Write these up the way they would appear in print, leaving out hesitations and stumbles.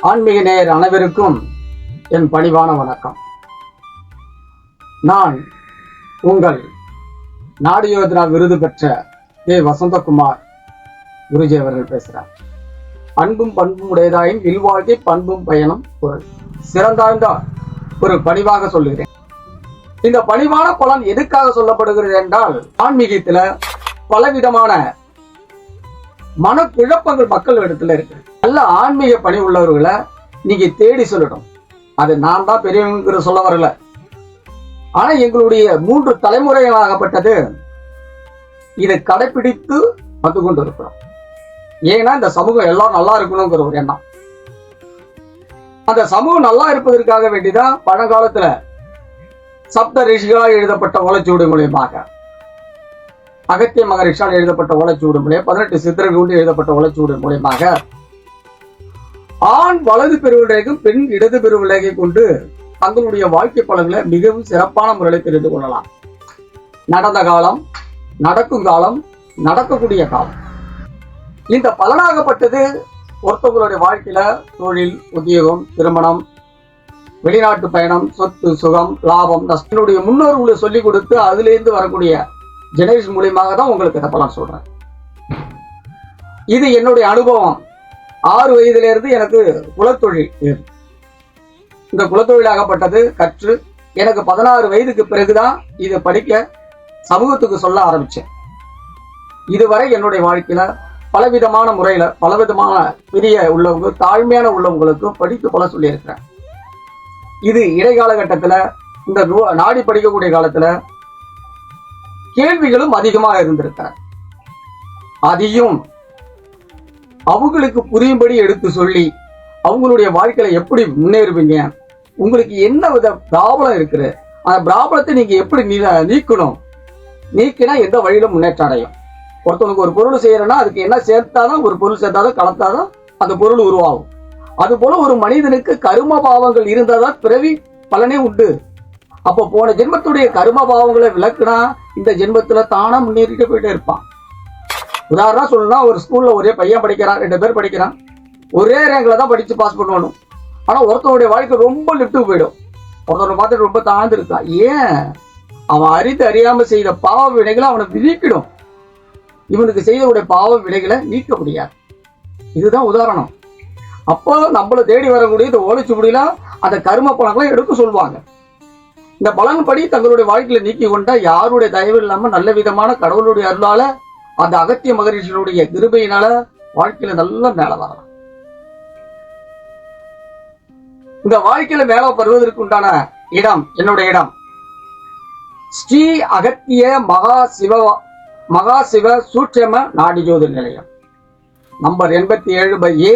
ஆன்மீக நேயர் அனைவருக்கும் என் பணிவான வணக்கம். நான் உங்கள் நாடு யோஜனா விருது பெற்ற வசந்தகுமார் குருஜி அவர்கள் பேசுகிறார். அன்பும் பண்பும் உடையதாயும் இல்வாழ்க்கை பண்பும் பயணம் பொருள் சிறந்தாழ்ந்த ஒரு பணிவாக சொல்லுகிறேன். இந்த பணிவான பலன் எதுக்காக சொல்லப்படுகிறது என்றால், ஆன்மீகத்துல பலவிதமான மனக்குழப்பங்கள் மக்கள் இடத்துல இருக்கு. நல்ல ஆன்மீக பணி உள்ளவர்களை நீங்க தேடி சொல்லணும். அது நான் தான் பெரியவங்க சொல்ல வரல. ஆனா எங்களுடைய 3 தலைமுறைகளாகப்பட்டது இதை கடைபிடித்து வந்து கொண்டு இருக்கிறோம். ஏன்னா இந்த சமூகம் எல்லாரும் நல்லா இருக்கணுங்கிற ஒரு எண்ணம். அந்த சமூகம் நல்லா இருப்பதற்காக வேண்டிதான் பழங்காலத்துல சப்த ரிஷிகளால் எழுதப்பட்ட ஓலைச்சுவடி மூலியமாக, அகத்திய மகரிஷால் எழுதப்பட்ட ஓலைச்சுவடி மூலியம், 18 சித்தர்கள் கொண்டு எழுதப்பட்ட ஓலைச்சுவடி மூலியமாக ஆண் வலது பெருவிலேயும் பெண் இடது பெருவிலேயை கொண்டு தங்களுடைய வாழ்க்கை பலன்களை மிகவும் சிறப்பான முறையில் தெரிந்து கொள்ளலாம். நடந்த காலம், நடக்கும் காலம், நடக்கக்கூடிய காலம், இந்த பலனாகப்பட்டது ஒருத்தவங்களுடைய வாழ்க்கையில தொழில், உத்தியோகம், திருமணம், வெளிநாட்டு பயணம், சொத்து, சுகம், லாபம், நஷ்டனுடைய முன்னோர்களை சொல்லிக் கொடுத்து அதிலிருந்து வரக்கூடிய ஜெனரேஷன் மூலியமாக தான் உங்களுக்கு இந்த பலன் சொல்றேன். இது என்னுடைய அனுபவம். 6 வயதிலிருந்து எனக்கு குலத்தொழில், இந்த குலத்தொழிலாகப்பட்டது கற்று எனக்கு 16 வயதுக்கு பிறகுதான் இதை படிக்க சமூகத்துக்கு சொல்ல ஆரம்பிச்சேன். இதுவரை என்னுடைய வாழ்க்கையில பலவிதமான முறையில பலவிதமான பெரிய உள்ளவங்க, தாழ்மையான உள்ளவங்களுக்கு படித்து பல சொல்லி இருக்கிறேன். இது இடைக்காலகட்டத்துல இந்த நாடி படிக்கக்கூடிய காலத்துல கேள்விகளும் அதிகமாக இருந்திருக்கிறார். அதையும் அவங்களுக்கு புரியும்படி எடுத்து சொல்லி அவங்களுடைய வாழ்க்கையில எப்படி முன்னேறுவீங்க, உங்களுக்கு என்ன வித பிராபலம் இருக்குது, அந்த பிராபலத்தை நீங்க எப்படி நீக்கணும், நீக்கினா எந்த வழியில முன்னேற்றம் அடையும். ஒருத்தவனுக்கு ஒரு பொருள் செய்யறேன்னா அதுக்கு என்ன சேர்த்தாதான், ஒரு பொருள் சேர்த்தாதான் கலத்தாதான் அந்த பொருள் உருவாகும். அது போல ஒரு மனிதனுக்கு கரும பாவங்கள் இருந்தாதான் பிறவி பலனே உண்டு. அப்போ போன ஜென்மத்துடைய கரும பாவங்களை விளக்குனா இந்த ஜென்மத்துல தானா முன்னேறிட்டு போயிட்டே இருப்பான். உதாரணம் சொல்லணும்னா, ஒரு ஸ்கூல்ல ஒரே பையன் படிக்கிறான், 2 பேர் படிக்கிறான், ஒரே ரேங்க்ல தான் படிச்சு பாஸ் பண்ணணும். ஆனா ஒருத்தனுடைய வாழ்க்கை ரொம்ப லிப்டுக்கு போயிடும். ஒருத்தவனை பார்த்துட்டு ரொம்ப தாழ்ந்து இருக்கான். ஏன்? அவன் அறிந்து அறியாம செய்த பாவ வினைகளை அவனை விதிக்கிடும். இவனுக்கு செய்தவுடைய பாவ வினைகளை நீக்க முடியாது. இதுதான் உதாரணம். அப்போ நம்மளை தேடி வரக்கூடிய இந்த ஓலைச்சுவடியில அந்த கரும பலன்களை எடுக்க சொல்லுவாங்க. இந்த பலன்படி தங்களுடைய வாழ்க்கையில நீக்கி கொண்டா யாருடைய தயவு இல்லாம நல்ல விதமான கடவுளுடைய அருளால, அந்த அகத்திய மகரிஷியினுடைய கிருபையினால வாழ்க்கையில நல்ல மேல வரலாம். இந்த வாழ்க்கையில மேல வருவதற்கு உண்டான இடம், என்னுடைய இடம் ஸ்ரீ அகத்திய மகாசிவ சூட்சம நாடி ஜோதிர் நிலையம், நம்பர் 87/A,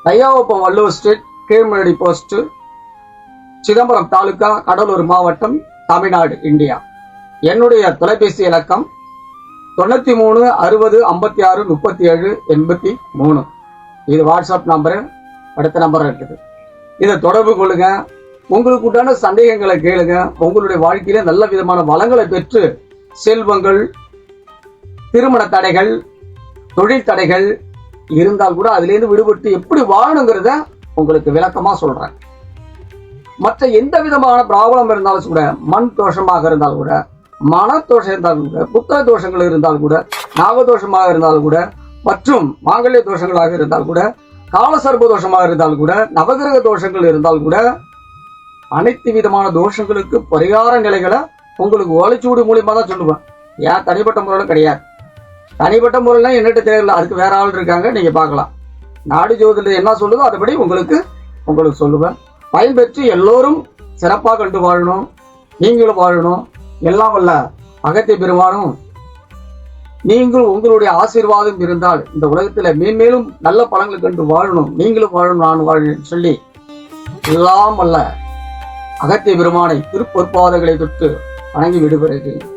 தையாவப்பம், வள்ளுவர் ஸ்ட்ரீட், கீழ்மலடி போஸ்ட், சிதம்பரம் தாலுகா, கடலூர் மாவட்டம், தமிழ்நாடு, இந்தியா. என்னுடைய தொலைபேசி இலக்கம் 93 60 56 37 83. இது வாட்ஸ்அப் நம்பரு, அடுத்த நம்பர் இருக்குது. இதை தொடர்பு கொள்ளுங்க. உங்களுக்கு உண்டான சந்தேகங்களை கேளுங்க. உங்களுடைய வாழ்க்கையில நல்ல விதமான வளங்களை பெற்று செல்வங்கள், திருமண தடைகள், தொழில் தடைகள் இருந்தால் கூட அதிலிருந்து விடுபட்டு எப்படி வாழணுங்கிறத உங்களுக்கு விளக்கமா சொல்றேன். மற்ற எந்த விதமான பிராபலம் இருந்தாலும் கூட, மண் தோஷமாக இருந்தால் கூட, மன தோஷம் இருந்தாலும் கூட, புத்திர தோஷங்கள் இருந்தால் கூட, நாகதோஷமாக இருந்தாலும் கூட, மற்றும் மாங்கல்ய தோஷங்களாக இருந்தால் கூட, காலசர்ப தோஷமாக இருந்தால் கூட, நவகிரக தோஷங்கள் இருந்தால் கூட, அனைத்து விதமான தோஷங்களுக்கு பரிகார நிலைகளை உங்களுக்கு ஓலைச்சுவடி மூலியமா தான் சொல்லுவேன். ஏன் தனிப்பட்ட முறையில கிடையாது. தனிப்பட்ட முறையில என்னட்டு தெரியல, அதுக்கு வேற ஆள் இருக்காங்க, நீங்க பார்க்கலாம். நாடு ஜோதிடர் என்ன சொல்லுதோ அதுபடி உங்களுக்கு சொல்லுவேன். பயன்பெற்று எல்லோரும் சிறப்பாக கண்டு வாழணும், நீங்களும் வாழணும். எல்லாம் வல்ல அகத்திய பெருமானும் நீங்கள் உங்களுடைய ஆசீர்வாதம் இருந்தால் இந்த உலகத்துல மேன்மேலும் நல்ல பலன்களை கண்டு வாழணும், நீங்களும் வாழணும், நான் வாழணும் சொல்லி எல்லாம் வல்ல அகத்திய பெருமானை திருப்பொற்பாதங்களை தொட்டு வணங்கி விடுபடுகிறேன்.